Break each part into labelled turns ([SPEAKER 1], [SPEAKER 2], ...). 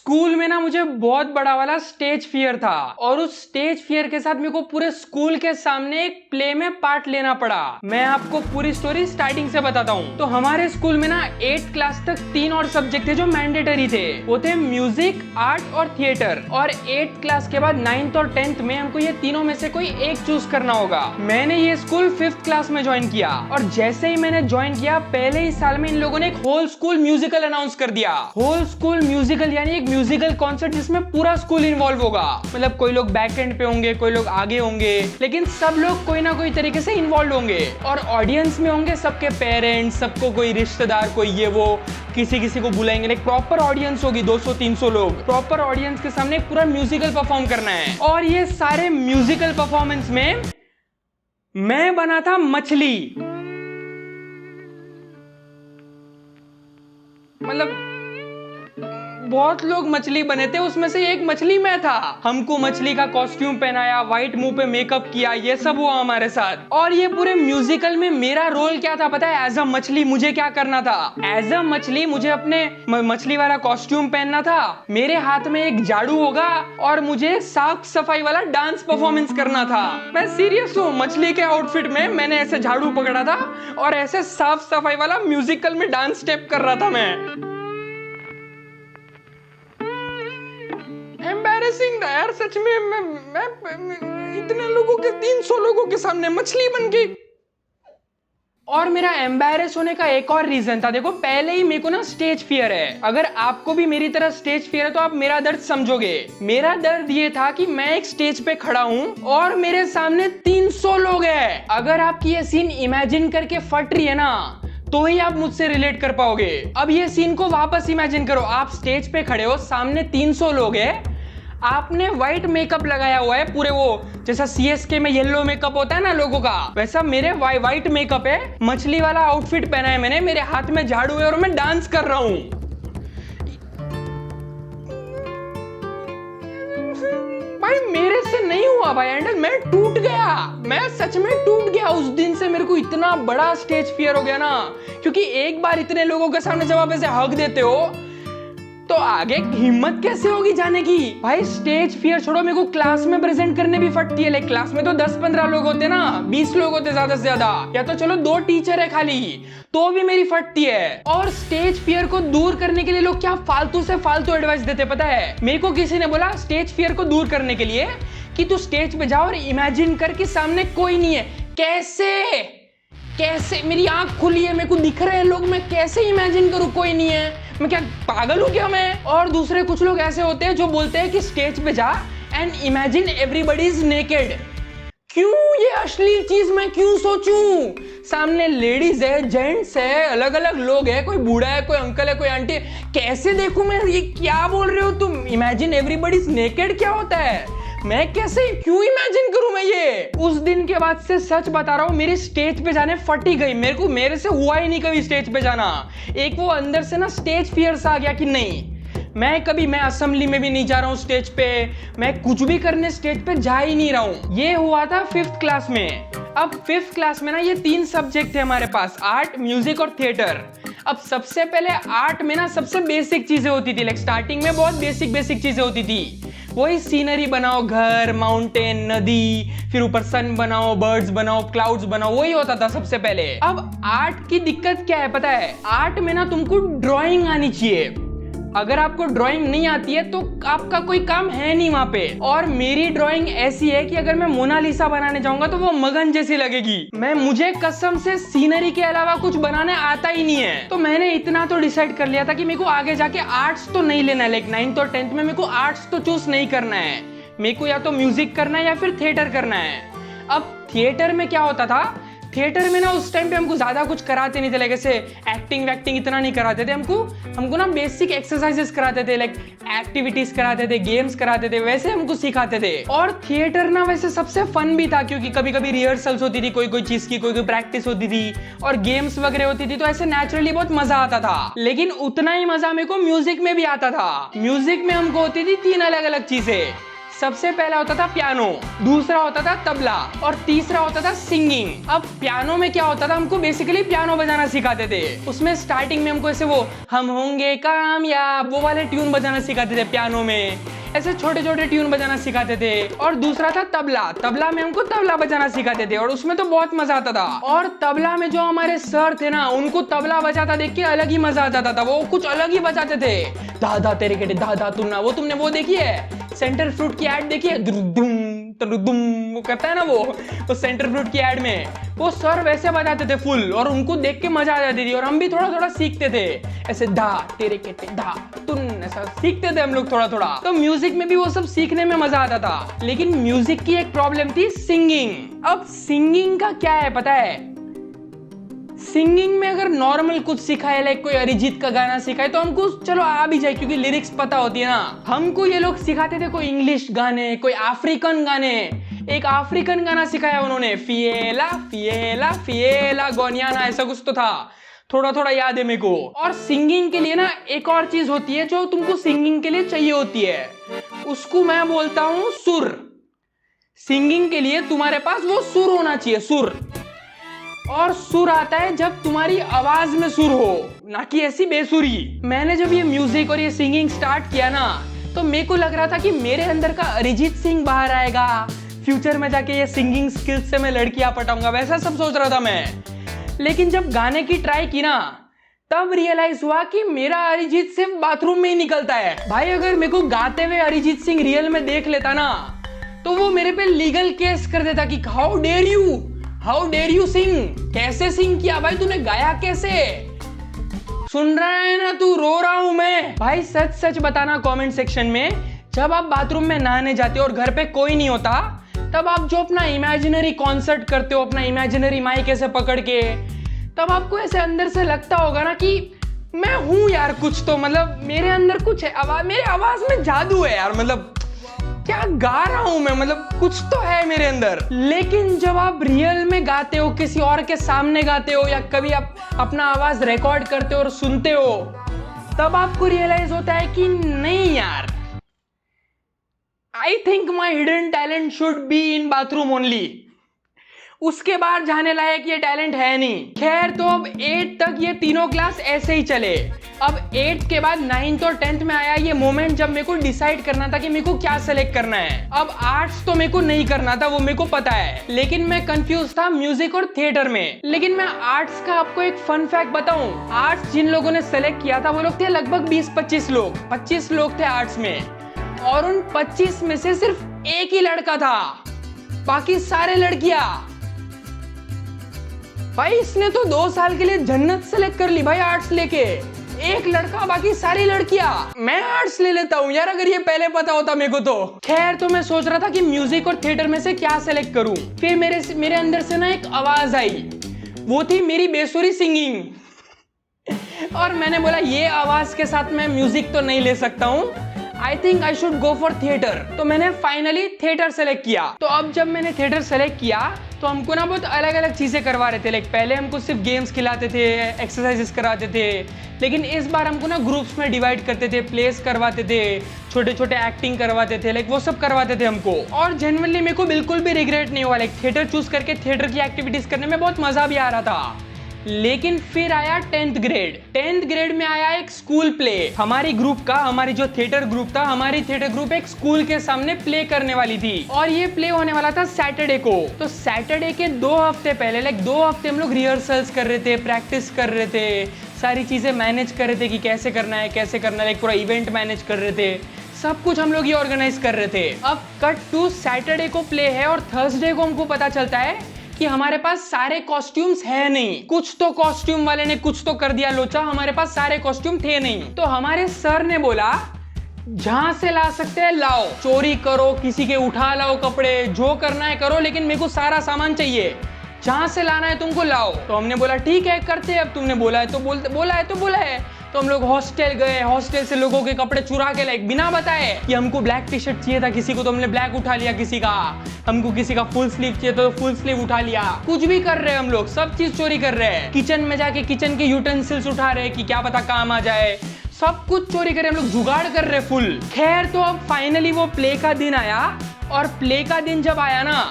[SPEAKER 1] School में ना मुझे बहुत बड़ा वाला स्टेज फियर था और उस स्टेज फियर के साथ मेरे को पूरे स्कूल के सामने एक प्ले में पार्ट लेना पड़ा। मैं आपको पूरी स्टोरी स्टार्टिंग से बताता हूँ। तो हमारे स्कूल में ना 8th क्लास तक 3 और सब्जेक्ट थे जो मैंडेटरी थे। वो थे म्यूजिक, आर्ट और थिएटर। और 8th क्लास के बाद 9th और 10th में हमको ये तीनों में से कोई एक चूज करना होगा। मैंने ये स्कूल 5th क्लास में ज्वाइन किया और जैसे ही मैंने ज्वाइन किया पहले ही साल में इन लोगों ने एक होल स्कूल म्यूजिकल अनाउंस कर दिया। होल स्कूल म्यूजिकल यानी एक म्यूजिकल कॉन्सर्ट जिसमें पूरा स्कूल इन्वॉल्व होगा। मतलब कोई लोग बैक एंड पे होंगे, कोई लोग आगे होंगे, लेकिन सब लोग कोई ना कोई तरीके से इन्वॉल्व होंगे। और ऑडियंस में होंगे सबके पेरेंट्स, सबको कोई रिश्तेदार, कोई ये वो, किसी को बुलाएंगे। एक प्रॉपर ऑडियंस होगी, 200-300 लोग। प्रॉपर ऑडियंस के सामने पूरा म्यूजिकल परफॉर्म करना है। और ये सारे म्यूजिकल परफॉर्मेंस में मैं बना था मछली। मतलब बहुत लोग मछली बने थे, उसमें से एक मछली मैं था। हमको मछली का कॉस्ट्यूम पहनाया, व्हाइट मुंह पे मेकअप किया, ये सब हुआ हमारे साथ। और ये पूरे म्यूजिकल में मेरा रोल क्या था पता है? एज अ मछली मुझे क्या करना था? एज अ मछली मुझे अपने मछली वाला कॉस्ट्यूम पहनना था, मेरे हाथ में एक झाड़ू होगा और मुझे साफ सफाई वाला डांस परफॉर्मेंस करना था। मैं सीरियस हूँ, मछली के आउटफिट में मैंने ऐसे झाड़ू पकड़ा था और ऐसे साफ सफाई वाला म्यूजिकल में डांस स्टेप कर रहा था। मैं एम्बैरेसिंग था यार, सच में। मैं इतने लोगों के 300 लोगों के सामने मछली बन गई। और मेरा एम्बैरेस होने का एक और रीजन था। देखो, पहले ही मेरे को ना स्टेज फियर है। अगर आपको भी मेरी तरह स्टेज फियर है तो आप मेरा दर्द समझोगे। मेरा दर्द ये था कि मैं एक स्टेज पे खड़ा हूं और मेरे सामने 300 लोग हैं। अगर आपकी ये सीन इमेजिन करके फट रही है ना, तो ही आप मुझसे रिलेट कर पाओगे। अब ये सीन को वापस इमेजिन करो। आप स्टेज पे खड़े हो, सामने 300 लोग हैं, आपने व्हाइट मेकअप लगाया हुआ है, पूरे वो जैसा सीएसके में येलो मेकअप होता है ना लोगों का, वैसा मेरे व्हाइट मेकअप है। मछली वाला आउटफिट पहना है मैंने, मेरे हाथ में झाड़ू है और मैं डांस कर रहा हूं। भाई मेरे से नहीं हुआ भाई हैंडल, मैं टूट गया। मैं सच में टूट गया। उस दिन से मेरे को इतना बड़ा स्टेज फियर हो गया ना, क्योंकि एक बार इतने लोगों के सामने जब आप ऐसे हक देते हो तो आगे हिम्मत कैसे होगी जाने की। भाई स्टेज फियर छोड़ो, मेरे को क्लास में प्रेजेंट करने भी फटती है। लाइक क्लास में तो 10-15 लोग होते ना, 20 लोग होते ज्यादा से ज्यादा, या तो चलो 2 टीचर है खाली, तो भी मेरी फटती है। और स्टेज फियर को दूर करने के लिए लोग क्या फालतू से फालतू एडवाइस देते पता है? मेरे को किसी ने बोला स्टेज फियर को दूर करने के लिए कि तू स्टेज पे जाओ और इमेजिन कर कि सामने कोई नहीं है। कैसे मेरी आंख खुली है, मेरे को दिख रहे हैं लोग, मैं कैसे इमेजिन करूं कोई नहीं है? मैं क्या पागल हूं क्या मैं? और दूसरे कुछ लोग ऐसे होते हैं जो बोलते हैं कि स्टेज पे जा and imagine everybody is naked. क्यों ये अश्लील चीज मैं क्यों सोचूं? सामने लेडीज है, जेंट्स है, अलग अलग लोग है, कोई बूढ़ा है, कोई अंकल है, कोई आंटी है, कैसे देखूं मैं? ये क्या बोल रहे हो तुम? इमेजिन एवरीबॉडी इज नेकेड क्या होता है? मैं कैसे क्यों इमेजिन करूं मैं ये? उस दिन के बाद से सच बता रहा हूं, मेरी स्टेज पे जाने फटी गई। मेरे से हुआ ही नहीं कभी स्टेज पे जाना। एक वो अंदर से ना स्टेज फियर्स आ गया कि नहीं, मैं असेंबली में भी नहीं जा रहा हूँ स्टेज पे, मैं कुछ भी करने स्टेज पे जा ही नहीं रहा हूँ। ये हुआ था 5th क्लास में। अब 5th क्लास में ना ये 3 सब्जेक्ट थे हमारे पास, आर्ट, म्यूजिक और थिएटर। अब सबसे पहले आर्ट में ना सबसे बेसिक चीजें होती थी। लाइक स्टार्टिंग में बहुत बेसिक चीजें होती थी। वही सीनरी बनाओ, घर, माउंटेन, नदी, फिर ऊपर सन बनाओ, बर्ड्स बनाओ, क्लाउड्स बनाओ, वही होता था सबसे पहले। अब आर्ट की दिक्कत क्या है पता है? आर्ट में ना तुमको ड्राइंग आनी चाहिए। अगर आपको ड्राइंग नहीं आती है तो आपका कोई काम है नहीं वहां पे। और मेरी ड्राइंग ऐसी है कि अगर मैं मोनालिसा बनाने जाऊंगा तो वो मगन जैसी लगेगी। मुझे कसम से सीनरी के अलावा कुछ बनाने आता ही नहीं है। तो मैंने इतना तो डिसाइड कर लिया था कि मेरे को आगे जाके आर्ट्स तो नहीं लेना है। लाइक 9th और 10th में मेरे को आर्ट्स तो चूज नहीं करना है। मेरे को या तो म्यूजिक करना है या फिर थिएटर करना है। अब थिएटर में क्या होता था? थिएटर में ना उस टाइम पे हमको ज्यादा कुछ कराते नहीं थे। लाइक ऐसे एक्टिंग वैक्टिंग इतना नहीं कराते थे। हमको ना बेसिक एक्सरसाइजेस कराते थे, लाइक एक्टिविटीज कराते थे, गेम्स कराते थे, वैसे हमको सिखाते थे। और थिएटर ना वैसे सबसे फन भी था, क्योंकि कभी कभी रिहर्सल्स होती थी, कोई चीज की कोई प्रैक्टिस होती थी और गेम्स वगैरह होती थी, तो ऐसे नेचुरली बहुत मजा आता था। लेकिन उतना ही मजा मेरे को म्यूजिक में भी आता था। म्यूजिक में हमको होती थी 3 अलग अलग चीजें, सबसे पहला होता था पियानो, दूसरा होता था तबला और तीसरा होता था सिंगिंग। अब पियानो में क्या होता था, हमको बेसिकली पियानो बजाना सिखाते थे। उसमें स्टार्टिंग में हमको ऐसे वो हम होंगे कामयाब वो वाले ट्यून बजाना सिखाते थे पियानो में, ऐसे छोटे छोटे ट्यून बजाना सिखाते थे। और दूसरा था तबला, तबला में हमको तबला बजाना सिखाते थे और उसमें तो बहुत मजा आता था। और तबला में जो हमारे सर थे ना, उनको तबला बजाता देख के अलग ही मजा आता था, वो कुछ अलग ही बजाते थे। दादा तेरे केटे दादा तुन्ना, वो तुमने वो देखी है सेंटर फ्रूट की एड देखी है, दुम वो करता है ना वो सेंटर फ्रूट की एड में वो सर वैसे बजाते थे फुल, और उनको देख के मजा आ जाती थी। और हम भी थोड़ा थोड़ा सीखते थे ऐसे धा तेरे केटे धा तुन, ऐसा सीखते थे हम लोग थोड़ा थोड़ा। तो म्यूजिक में भी वो सब सीखने में मजा आता था। लेकिन म्यूजिक की एक प्रॉब्लम थी, सिंगिंग। अब सिंगिंग का क्या है पता है, सिंगिंग में अगर नॉर्मल कुछ सिखाए, लाइक कोई अरिजीत का गाना सिखाए तो हमको चलो आ भी जाए क्योंकि लिरिक्स पता होती है ना। हमको ये लोग सिखाते थे कोई इंग्लिश गाने, कोई अफ्रीकन गाने। एक अफ्रीकन गाना सिखाया उन्होंने, फिएला फिएला फिएला गोनियाना, ऐसा कुछ तो था, थोड़ा थोड़ा याद है मेरे को। और सिंगिंग के लिए ना एक और चीज होती है जो तुमको सिंगिंग के लिए चाहिए होती है, उसको मैं बोलता हूँ सुर। सिंगिंग के लिए तुम्हारे पास वो सुर होना चाहिए, सुर। और सुर आता है जब तुम्हारी आवाज में सुर हो, ना कि ऐसी बेसुरी। मैंने जब ये म्यूजिक और ये सिंगिंग स्टार्ट किया ना, तो मेरे को लग रहा था कि मेरे अंदर का अरिजीत सिंह बाहर आएगा, फ्यूचर में जाके ये सिंगिंग स्किल्स से मैं लड़कियां पटाऊंगा, वैसा सब सोच रहा था मैं। लेकिन जब गाने की ट्राई की ना, तब रियलाइज हुआ कि मेरा अरिजीत सिर्फ बाथरूम में ही निकलता है। भाई अगर मेरे को गाते हुए अरिजीत सिंह रियल में देख लेता ना, तो वो मेरे पे लीगल केस कर देता कि हाउ डेयर यू सिंग, कैसे सिंग किया भाई तूने, गाया कैसे, सुन रहा है ना तू, रो रहा हूं मैं। भाई सच सच बताना कमेंट सेक्शन में, जब आप बाथरूम में नहाने जाते हो और घर पे कोई नहीं होता, तब आप जो अपना इमेजिनरी कॉन्सर्ट करते हो, अपना इमेजिनरी माइक ऐसे पकड़ के, तब आपको ऐसे अंदर से लगता होगा ना कि मैं हूं यार कुछ तो, मतलब मेरे अंदर कुछ है, मेरे आवाज में जादू है यार, मतलब क्या गा रहा हूं मैं, मतलब कुछ तो है मेरे अंदर। लेकिन जब आप रियल में गाते हो, किसी और के सामने गाते हो, या कभी आप अपना आवाज रिकॉर्ड करते हो और सुनते हो, तब आपको रियलाइज होता है कि नहीं यार, I think my hidden talent should be in bathroom only. उसके बाद जाने लायक ये टैलेंट है नहीं। खैर, तो अब 8 तक ये तीनों क्लास ऐसे ही चले। अब 8 के बाद 9th और 10th में आया ये मोमेंट जब मेरे को डिसाइड करना था कि मेरे को क्या सेलेक्ट करना है। अब आर्ट्स तो मेरे को नहीं करना था, वो मेरे को पता है, लेकिन मैं कंफ्यूज था म्यूजिक और थिएटर में। लेकिन मैं आर्ट्स का आपको एक फन फैक्ट बताऊं, आर्ट्स जिन लोगों ने सेलेक्ट किया था वो लोग थे लगभग 20-25 लोग, 25 लोग थे आर्ट्स में, और उन 25 में से सिर्फ एक ही लड़का था, बाकी सारे लड़कियां। भाई इसने तो 2 साल के लिए जन्नत सेलेक्ट कर ली भाई आर्ट्स लेके, एक लड़का बाकी सारी लड़कियां। मैं आर्ट्स ले लेता हूँ यार, अगर ये पहले पता होता मेरे को तो। खैर, तो मैं सोच रहा था कि म्यूजिक और थिएटर में से क्या सेलेक्ट करूं। फिर मेरे अंदर से ना एक आवाज आई, वो थी मेरी बेसुरी सिंगिंग। और मैंने बोला ये आवाज के साथ मैं म्यूजिक तो नहीं ले सकता हूँ, I think I should go for theatre. तो मैंने फाइनली थिएटर सेलेक्ट किया। तो अब जब मैंने थिएटर सेलेक्ट किया तो हमको ना बहुत अलग अलग चीजें करवा रहे थे। लाइक पहले हमको सिर्फ गेम्स खिलाते थे, एक्सरसाइजेस कराते थे, लेकिन इस बार हमको ना ग्रुप्स में डिवाइड करते थे, प्लेस करवाते थे, छोटे छोटे एक्टिंग करवाते थे, लाइक वो सब करवाते थे हमको। और जेन्युइनली मेरे को बिल्कुल भी रिग्रेट नहीं हुआ, लाइक थिएटर चूज करके थिएटर की एक्टिविटीज करने में बहुत मजा भी आ रहा था। लेकिन फिर आया 10th ग्रेड। 10th ग्रेड में आया एक स्कूल प्ले। हमारी ग्रुप का, हमारी जो थिएटर ग्रुप था, हमारी थिएटर ग्रुप एक स्कूल के सामने प्ले करने वाली थी, और ये प्ले होने वाला था सैटरडे को। तो सैटरडे के 2 हफ्ते पहले, लाइक 2 हफ्ते हम लोग रिहर्सल्स कर रहे थे, प्रैक्टिस कर रहे थे, सारी चीजें मैनेज कर रहे थे कि कैसे करना है कैसे करना है, लाइक पूरा इवेंट मैनेज कर रहे थे, सब कुछ हम लोग ये ऑर्गेनाइज कर रहे थे। अब कट टू सैटरडे को प्ले है और थर्सडे को हमको पता चलता है कि हमारे पास सारे कॉस्ट्यूम्स है नहीं। कुछ तो कॉस्ट्यूम वाले ने कुछ तो कर दिया लोचा, हमारे पास सारे कॉस्ट्यूम थे नहीं। तो हमारे सर ने बोला जहां से ला सकते हैं लाओ, चोरी करो, किसी के उठा लाओ कपड़े, जो करना है करो, लेकिन मेरे को सारा सामान चाहिए, जहां से लाना है तुमको लाओ। तो हमने बोला ठीक है करते हैं, अब तुमने बोला है तो बोला है। तो हम लोग हॉस्टल गए, हॉस्टल से लोगों के कपड़े चुरा के लाइक बिना बताए कि हमको ब्लैक टी शर्ट चाहिए था किसी को, तो हमने ब्लैक उठा लिया किसी का, हमको किसी का फुल स्लीव चाहिए तो फुल स्लीव उठा लिया। कुछ भी कर रहे हैं हम लोग, सब चीज चोरी कर रहे हैं। किचन में जाके किचन के यूटेंसिल्स उठा रहे हैं कि क्या पता काम आ जाए, सब कुछ चोरी करे, हम लोग जुगाड़ कर रहे फुल। खैर तो अब फाइनली वो प्ले का दिन आया, और प्ले का दिन जब आया ना,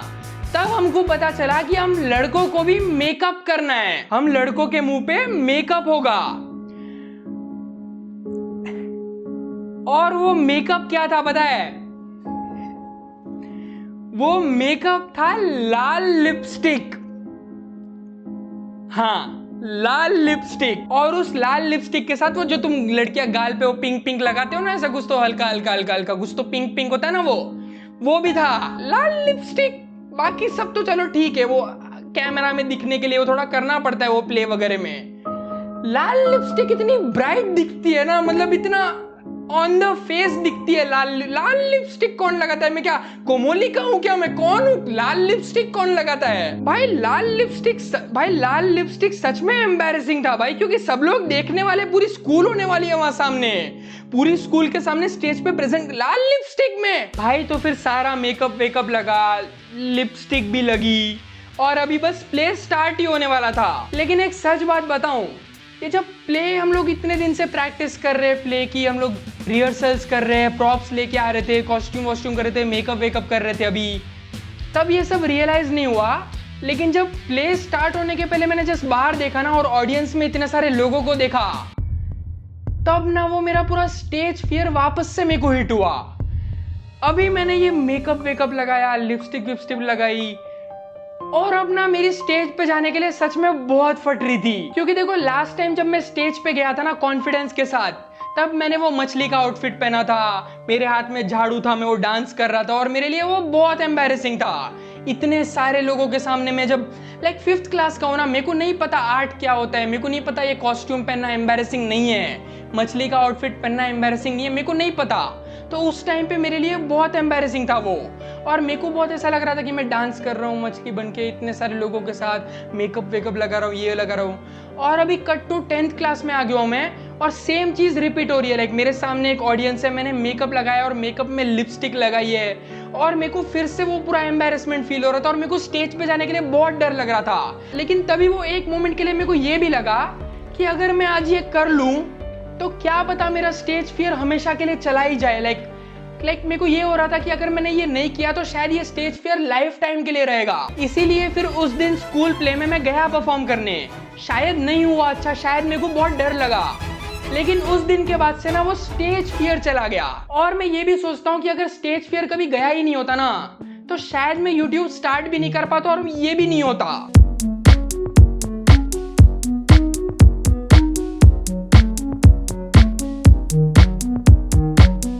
[SPEAKER 1] तब हमको पता चला कि हम लड़कों को भी मेकअप करना है। हम लड़कों के मुंह पे मेकअप होगा। और वो मेकअप क्या था पता है? वो मेकअप था लाल लिपस्टिक। हाँ, लाल लिपस्टिक। और उस लाल लिपस्टिक के साथ वो जो तुम लड़कियां गाल पे वो पिंक पिंक लगाते हो ना, ऐसा कुछ तो हल्का हल्का हल्का हल्का कुछ तो पिंक पिंक होता है ना, वो भी था लाल लिपस्टिक। बाकी सब तो चलो ठीक है, वो कैमरा में दिखने के लिए वो थोड़ा करना पड़ता है वो प्ले वगैरह में। लाल लिपस्टिक इतनी ब्राइट दिखती है ना, मतलब इतना ऑन द फेस दिखती है। लाल लिपस्टिक कौन लगाता है? मैं क्या कोमोलिका हूं क्या? मैं कौन हूं? लाल लिपस्टिक कौन लगाता है भाई? लाल लिपस्टिक सच में एम्बैरेसिंग था भाई, क्योंकि सब लोग देखने वाले, पूरी स्कूल होने वाली है वहां सामने, पूरी स्कूल के सामने स्टेज पे प्रेजेंट लाल लिपस्टिक में भाई। तो फिर सारा मेकअप वेकअप लगा, लिपस्टिक भी लगी, और अभी बस प्ले स्टार्ट ही होने वाला था। लेकिन एक सच बात बताऊं, ये जब प्ले हम लोग इतने दिन से प्रैक्टिस कर रहे हैं, प्ले की हम लोग रिहर्सल्स कर रहे हैं, प्रॉप्स लेके आ रहे थे, कॉस्ट्यूम वॉस्ट्यूम कर रहे थे, मेकअप वेकअप कर रहे थे, अभी तब ये सब रियलाइज नहीं हुआ। लेकिन जब प्ले स्टार्ट होने के पहले मैंने जस्ट बाहर देखा ना, और ऑडियंस में इतने सारे लोगों को देखा, तब ना वो मेरा पूरा स्टेज फियर वापस से मेरे को हिट हुआ। अभी मैंने ये मेकअप वेकअप लगाया, लिपस्टिक विपस्टिक लगाई, और अब ना मेरी स्टेज पे जाने के लिए सच में बहुत फट रही थी। क्योंकि देखो लास्ट टाइम जब मैं स्टेज पे गया था ना कॉन्फिडेंस के साथ, तब मैंने वो मछली का आउटफिट पहना था, मेरे हाथ में झाड़ू था, मैं वो डांस कर रहा था, और मेरे लिए वो बहुत एम्बैरेसिंग था। इतने सारे लोगों के सामने मैं जब लाइक 5th क्लास का हूं ना, मेरे को नहीं पता आर्ट क्या होता है, मेरे को नहीं पता ये कॉस्ट्यूम पहनना एम्बैरेसिंग नहीं है, मछली का आउटफिट पहनना एम्बैरेसिंग नहीं है, मेरे को नहीं पता। तो उस टाइम पे मेरे लिए बहुत एम्बैरेसिंग था वो, और मेरे को बहुत ऐसा लग रहा था कि मैं डांस कर रहा हूँ मछली बन के इतने सारे लोगों के साथ, मेकअप वेकअप लगा रहा हूँ, ये लगा रहा हूँ। और अभी कट टू 10th क्लास में आ गया हूँ मैं, और सेम चीज रिपीट हो रही है। लाइक मेरे सामने एक ऑडियंस है, मैंने मेकअप लगाया और मेकअप में लिपस्टिक लगाई है, और मेरे को फिर से वो पूरा एम्बैरेसमेंट फील हो रहा था, और मेरे को स्टेज पे जाने के लिए बहुत डर लग रहा था। लेकिन तभी वो एक मोमेंट के लिए मेरे को ये भी लगा कि अगर मैं आज ये कर लूं तो क्या पता मेरा स्टेज फियर हमेशा के लिए चला ही जाए। लाइक मेरे को ये हो रहा था कि अगर मैंने ये नहीं किया तो शायद ये स्टेज फियर लाइफ टाइम के लिए रहेगा। इसीलिए फिर उस दिन स्कूल प्ले में मैं गया परफॉर्म करने। शायद नहीं हुआ अच्छा, शायद मेरे को बहुत डर लगा, लेकिन उस दिन के बाद से ना वो स्टेज फियर चला गया। और मैं ये भी सोचता हूँ कि अगर स्टेज फियर कभी गया ही नहीं होता ना, तो शायद मैं यूट्यूब स्टार्ट भी नहीं कर पाता और ये भी नहीं होता।